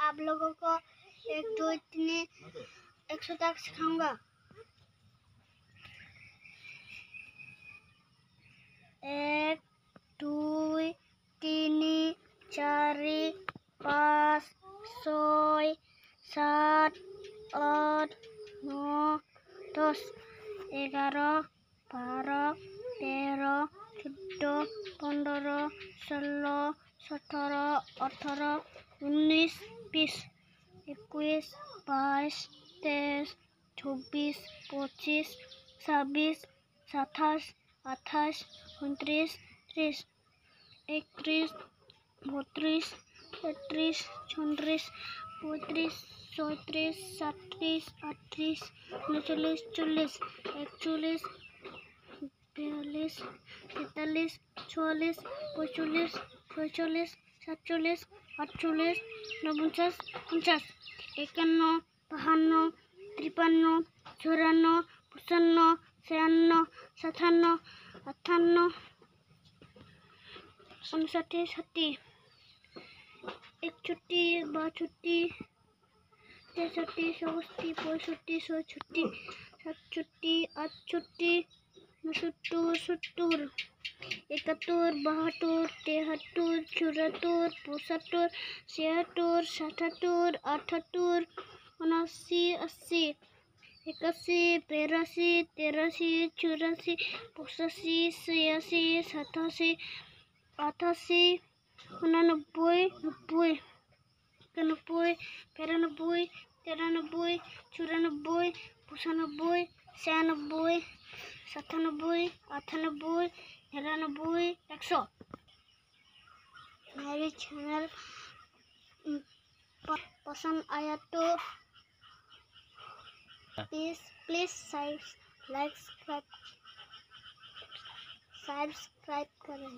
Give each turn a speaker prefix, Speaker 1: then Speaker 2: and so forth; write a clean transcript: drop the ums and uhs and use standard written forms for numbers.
Speaker 1: आप लोगों को 1 2 3 100 तक सिखाऊंगा। 1 2 3 4 5 6 7 8 9 10 11 12 13 14 15 16 17 18 19 20 21 22 23 24 25 26 27 28 29 30 31 32 33 34 35 36 37 38 39 40 41 42 43 44 45 46 47 48 49 50 51 52 53 54 55 56 57 58 59 60 61 62 63 64 65 66 67 68 69 70 71 72 73 74 75 76 77 78 79 80 81 82 83 84 85 86 87 88 89 90 91 92 93 94 95 96 97 98 99 100। मेरी चैनल पसंद आया तो प्लीज सब्सक्राइब करें।